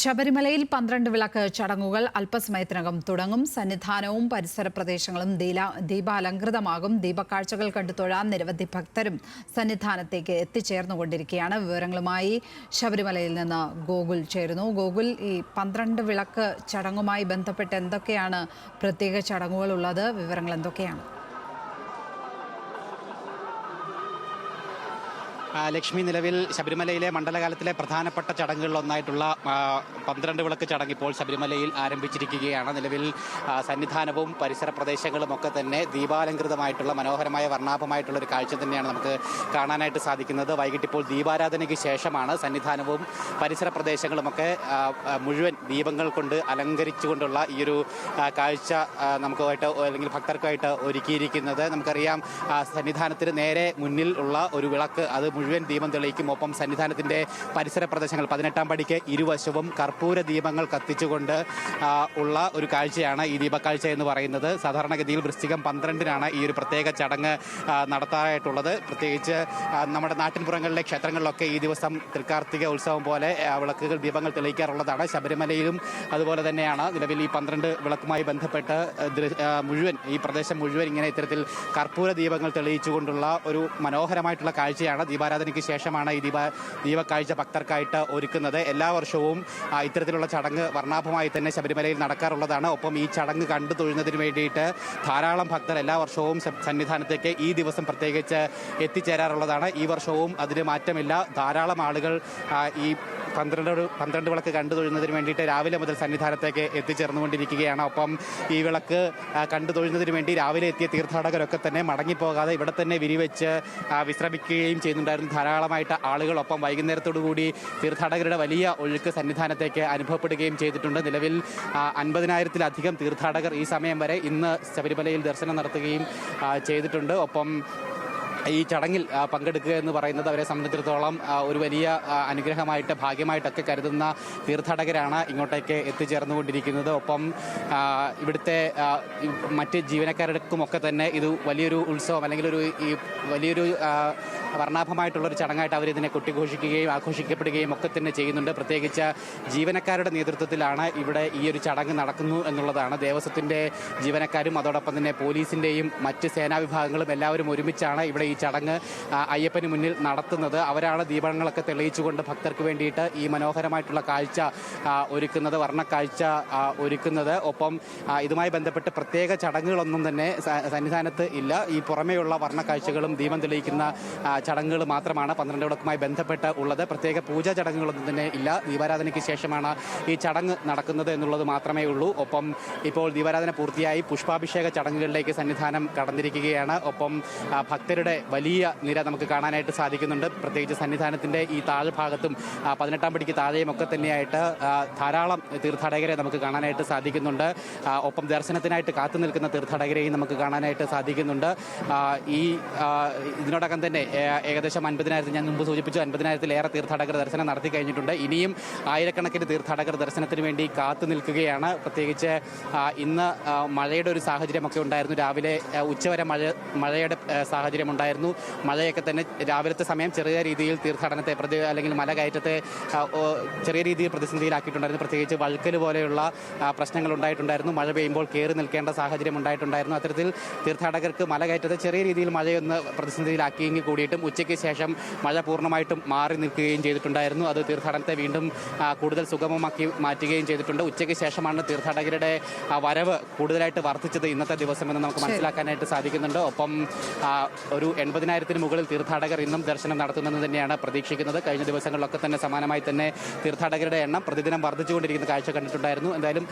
ശബരിമലയിൽ 12 വിളക്ക് ചടങ്ങുകൾ അല്പസമയത്തിനകം തുടങ്ങും. സന്നിധാനവും പരിസര പ്രദേശങ്ങളും ദീപാലങ്കൃതമാകും. ദീപക്കാഴ്ചകൾ കണ്ടു തൊഴാൻ നിരവധി ഭക്തരും സന്നിധാനത്തേക്ക് എത്തിച്ചേർന്നുകൊണ്ടിരിക്കുകയാണ്. വിവരങ്ങളുമായി ശബരിമലയിൽ നിന്ന് ഗോകുൽ ചേരുന്നു. ഗോകുൽ, ഈ 12 വിളക്ക് ചടങ്ങുമായി ബന്ധപ്പെട്ട് എന്തൊക്കെയാണ് പ്രത്യേക ചടങ്ങുകൾ ഉള്ളത്? വിവരങ്ങൾ എന്തൊക്കെയാണ്? ലക്ഷ്മി, നിലവിൽ ശബരിമലയിലെ മണ്ഡലകാലത്തിലെ പ്രധാനപ്പെട്ട ചടങ്ങുകളിലൊന്നായിട്ടുള്ള 12 വിളക്ക് ചടങ്ങ് ഇപ്പോൾ ശബരിമലയിൽ ആരംഭിച്ചിരിക്കുകയാണ്. നിലവിൽ സന്നിധാനവും പരിസര പ്രദേശങ്ങളും ഒക്കെ തന്നെ ദീപാലങ്കൃതമായിട്ടുള്ള മനോഹരമായ വർണ്ണാഭമായിട്ടുള്ള ഒരു കാഴ്ച തന്നെയാണ് നമുക്ക് കാണാനായിട്ട് സാധിക്കുന്നത്. വൈകിട്ട് ഇപ്പോൾ ദീപാരാധനയ്ക്ക് ശേഷമാണ് സന്നിധാനവും പരിസര പ്രദേശങ്ങളുമൊക്കെ മുഴുവൻ ദീപങ്ങൾ കൊണ്ട് അലങ്കരിച്ചുകൊണ്ടുള്ള ഈ ഒരു കാഴ്ച നമുക്കായിട്ട് അല്ലെങ്കിൽ ഭക്തർക്കായിട്ട് ഒരുക്കിയിരിക്കുന്നത്. നമുക്കറിയാം, സന്നിധാനത്തിന് നേരെ മുന്നിൽ ഉള്ള ഒരു വിളക്ക് അത് മുഴുവൻ ദീപം തെളിയിക്കും. ഒപ്പം സന്നിധാനത്തിന്റെ പരിസര പ്രദേശങ്ങൾ 18-ാം പടിക്ക് ഇരുവശവും കർപ്പൂര ദീപങ്ങൾ കത്തിച്ചുകൊണ്ട് ഉള്ള ഒരു കാഴ്ചയാണ് ഈ ദീപക്കാഴ്ച എന്ന് പറയുന്നത്. സാധാരണഗതിയിൽ വൃശ്ചികം 12-നാണ് ഈ ഒരു പ്രത്യേക ചടങ്ങ് നടത്താറായിട്ടുള്ളത്. പ്രത്യേകിച്ച് നമ്മുടെ നാട്ടിൻപുറങ്ങളിലെ ക്ഷേത്രങ്ങളിലൊക്കെ ഈ ദിവസം തൃക്കാർത്തിക ഉത്സവം പോലെ വിളക്കുകൾ ദീപങ്ങൾ തെളിയിക്കാറുള്ളതാണ്. ശബരിമലയിലും അതുപോലെ തന്നെയാണ്. നിലവിൽ ഈ 12 വിളക്കുമായി ബന്ധപ്പെട്ട് മുഴുവൻ ഈ പ്രദേശം മുഴുവൻ ഇങ്ങനെ ഇത്തരത്തിൽ കർപ്പൂര ദീപങ്ങൾ തെളിയിച്ചുകൊണ്ടുള്ള ഒരു മനോഹരമായിട്ടുള്ള കാഴ്ചയാണ്. ദീപാരാധനയ്ക്ക് ശേഷമാണ് ഈ ദീപക്കാഴ്ച ഭക്തർക്കായിട്ട് ഒരുക്കുന്നത്. എല്ലാ വർഷവും ഇത്തരത്തിലുള്ള ചടങ്ങ് വർണ്ണാഭമായി തന്നെ ശബരിമലയിൽ നടക്കാറുള്ളതാണ്. ഒപ്പം ഈ ചടങ്ങ് കണ്ടു തൊഴുന്നതിന് വേണ്ടിയിട്ട് ധാരാളം ഭക്തർ എല്ലാ വർഷവും സന്നിധാനത്തേക്ക് ഈ ദിവസം പ്രത്യേകിച്ച് എത്തിച്ചേരാറുള്ളതാണ്. ഈ വർഷവും അതിന് മാറ്റമില്ല. ധാരാളം ആളുകൾ ഈ 12 വിളക്ക് കണ്ടു തൊഴുന്നതിന് വേണ്ടിയിട്ട് രാവിലെ മുതൽ സന്നിധാനത്തേക്ക് എത്തിച്ചേർന്നുകൊണ്ടിരിക്കുകയാണ്. ഒപ്പം ഈ വിളക്ക് കണ്ടു തൊഴുന്നതിന് വേണ്ടി രാവിലെ എത്തിയ തീർത്ഥാടകരൊക്കെ തന്നെ മടങ്ങിപ്പോകാതെ ഇവിടെ തന്നെ വിരിവെച്ച് വിശ്രമിക്കുകയും ചെയ്യുന്നുണ്ടായിരുന്നു ധാരാളമായിട്ട് ആളുകൾ. ഒപ്പം വൈകുന്നേരത്തോടു കൂടി തീർത്ഥാടകരുടെ വലിയ ഒഴുക്ക് സന്നിധാനത്തേക്ക് അനുഭവപ്പെടുകയും ചെയ്തിട്ടുണ്ട്. നിലവിൽ 50,000-ത്തിലധികം തീർത്ഥാടകർ ഈ സമയം വരെ ഇന്ന് ശബരിമലയിൽ ദർശനം നടത്തുകയും ചെയ്തിട്ടുണ്ട്. ഒപ്പം ഈ ചടങ്ങിൽ പങ്കെടുക്കുക എന്ന് പറയുന്നത് അവരെ സംബന്ധിച്ചിടത്തോളം ഒരു വലിയ അനുഗ്രഹമായിട്ട് ഭാഗ്യമായിട്ടൊക്കെ കരുതുന്ന തീർത്ഥാടകരാണ് ഇങ്ങോട്ടേക്ക് എത്തിച്ചേർന്നുകൊണ്ടിരിക്കുന്നത്. ഒപ്പം ഇവിടുത്തെ മറ്റ് ജീവനക്കാർക്കുമൊക്കെ തന്നെ ഇത് വലിയൊരു ഉത്സവം അല്ലെങ്കിൽ ഈ വലിയൊരു വർണ്ണാഭമായിട്ടുള്ളൊരു ചടങ്ങായിട്ട് അവരിതിനെ കൊട്ടിഘോഷിക്കുകയും ആഘോഷിക്കപ്പെടുകയും ഒക്കെ തന്നെ ചെയ്യുന്നുണ്ട്. പ്രത്യേകിച്ച് ജീവനക്കാരുടെ നേതൃത്വത്തിലാണ് ഇവിടെ ഈ ഒരു ചടങ്ങ് നടക്കുന്നു എന്നുള്ളതാണ്. ദേവസ്വത്തിൻ്റെ ജീവനക്കാരും അതോടൊപ്പം തന്നെ പോലീസിൻ്റെയും മറ്റ് സേനാ വിഭാഗങ്ങളും എല്ലാവരും ഒരുമിച്ചാണ് ഇവിടെ ഈ ചടങ്ങ് അയ്യപ്പന് മുന്നിൽ നടത്തുന്നത്. അവരാണ് ദീപങ്ങളൊക്കെ തെളിയിച്ചുകൊണ്ട് ഭക്തർക്ക് വേണ്ടിയിട്ട് ഈ മനോഹരമായിട്ടുള്ള കാഴ്ച ഒരുക്കുന്നത്, വർണ്ണക്കാഴ്ച ഒരുക്കുന്നത്. ഒപ്പം ഇതുമായി ബന്ധപ്പെട്ട് പ്രത്യേക ചടങ്ങുകളൊന്നും തന്നെ സന്നിധാനത്ത് ഇല്ല. ഈ പുറമേയുള്ള വർണ്ണക്കാഴ്ചകളും ദീപം തെളിയിക്കുന്ന ചടങ്ങുകൾ മാത്രമാണ് 12 വിളക്കുമായി ബന്ധപ്പെട്ട് ഉള്ളത്. പ്രത്യേക പൂജാ ചടങ്ങുകളൊന്നും തന്നെ ഇല്ല. ദീപാരാധനയ്ക്ക് ശേഷമാണ് ഈ ചടങ്ങ് നടക്കുന്നത് എന്നുള്ളത് മാത്രമേ ഉള്ളൂ. ഒപ്പം ഇപ്പോൾ ദീപാരാധന പൂർത്തിയായി പുഷ്പാഭിഷേക ചടങ്ങുകളിലേക്ക് സന്നിധാനം കടന്നിരിക്കുകയാണ്. ഒപ്പം ഭക്തരുടെ വലിയ നിര നമുക്ക് കാണാനായിട്ട് സാധിക്കുന്നുണ്ട്. പ്രത്യേകിച്ച് സന്നിധാനത്തിന്റെ ഈ താഴ്ഭാഗത്തും 18-ാം പടിക്ക് താഴെയും ഒക്കെ തന്നെയായിട്ട് ധാരാളം തീർത്ഥാടകരെ നമുക്ക് കാണാനായിട്ട് സാധിക്കുന്നുണ്ട്. ഒപ്പം ദർശനത്തിനായിട്ട് കാത്തു നിൽക്കുന്ന തീർത്ഥാടകരെയും നമുക്ക് കാണാനായിട്ട് സാധിക്കുന്നുണ്ട്. ഇതിനോടകം തന്നെ ഏകദേശം 50,000, ഞാൻ മുമ്പ് സൂചിപ്പിച്ചു, 50,000-ത്തിലേറെ തീർത്ഥാടകർ ദർശനം നടത്തി കഴിഞ്ഞിട്ടുണ്ട്. ഇനിയും ആയിരക്കണക്കിന് തീർത്ഥാടകർ ദർശനത്തിന് വേണ്ടി കാത്തു നിൽക്കുകയാണ്. പ്രത്യേകിച്ച് ഇന്ന് മഴയുടെ ഒരു സാഹചര്യമൊക്കെ ഉണ്ടായിരുന്നു. രാവിലെ ഉച്ചവരെ മഴയുടെ സാഹചര്യം ഉണ്ടായിരുന്നു. മഴയൊക്കെ തന്നെ രാവിലത്തെ സമയം ചെറിയ രീതിയിൽ തീർത്ഥാടനത്തെ അല്ലെങ്കിൽ മലകയറ്റത്തെ ചെറിയ രീതിയിൽ പ്രതിസന്ധിയിലാക്കിയിട്ടുണ്ടായിരുന്നു. പ്രത്യേകിച്ച് വഴുക്കൽ പോലെയുള്ള പ്രശ്നങ്ങൾ ഉണ്ടായിട്ടുണ്ടായിരുന്നു. മഴ പെയ്യുമ്പോൾ കയറി നിൽക്കേണ്ട സാഹചര്യം ഉണ്ടായിട്ടുണ്ടായിരുന്നു. അത്തരത്തിൽ തീർത്ഥാടകർക്ക് മലകയറ്റത്തെ ചെറിയ രീതിയിൽ മഴയൊന്ന് പ്രതിസന്ധിയിലാക്കിയെങ്കിൽ കൂടിയിട്ടും ഉച്ചയ്ക്ക് ശേഷം മഴ പൂർണ്ണമായിട്ടും മാറി നിൽക്കുകയും ചെയ്തിട്ടുണ്ടായിരുന്നു. അത് തീർത്ഥാടനത്തെ വീണ്ടും കൂടുതൽ സുഗമമാക്കി മാറ്റുകയും ചെയ്തിട്ടുണ്ട്. ഉച്ചയ്ക്ക് ശേഷമാണ് തീർത്ഥാടകരുടെ വരവ് കൂടുതലായിട്ട് വർദ്ധിച്ചത് ഇന്നത്തെ ദിവസമെന്ന് നമുക്ക് മനസ്സിലാക്കാനായിട്ട് സാധിക്കുന്നുണ്ട്. ഒപ്പം ഒരു 80,000-ത്തിന് മുകളിൽ തീർത്ഥാടകർ ഇന്നും ദർശനം നടത്തുമെന്ന് തന്നെയാണ് പ്രതീക്ഷിക്കുന്നത്. കഴിഞ്ഞ ദിവസങ്ങളിലൊക്കെ തന്നെ സമാനമായി തന്നെ തീർത്ഥാടകരുടെ എണ്ണം പ്രതിദിനം വർദ്ധിച്ചുകൊണ്ടിരിക്കുന്ന കാഴ്ച കണ്ടിട്ടുണ്ടായിരുന്നു. എന്തായാലും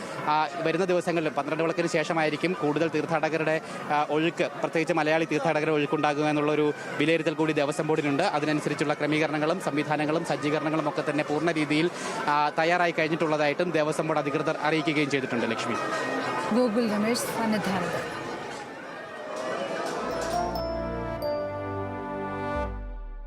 വരുന്ന ദിവസങ്ങളിൽ 12 വിളക്കിന് ശേഷമായിരിക്കും കൂടുതൽ തീർത്ഥാടകരുടെ ഒഴുക്ക്, പ്രത്യേകിച്ച് മലയാളി തീർത്ഥാടകരുടെ ഒഴുക്കുണ്ടാകുക എന്നുള്ളൊരു വിലയിരുത്തൽ കൂടി ദേവസ്വം ബോർഡിനുണ്ട്. അതിനനുസരിച്ചുള്ള ക്രമീകരണങ്ങളും സംവിധാനങ്ങളും സജ്ജീകരണങ്ങളും ഒക്കെ തന്നെ പൂർണ്ണ രീതിയിൽ തയ്യാറായി കഴിഞ്ഞിട്ടുള്ളതായിട്ടും ദേവസ്വം ബോർഡ് അധികൃതർ അറിയിക്കുകയും ചെയ്തിട്ടുണ്ട്. ലക്ഷ്മി. ഗൂഗിൾ രമേശ്, സന്നിധാനത്ത്.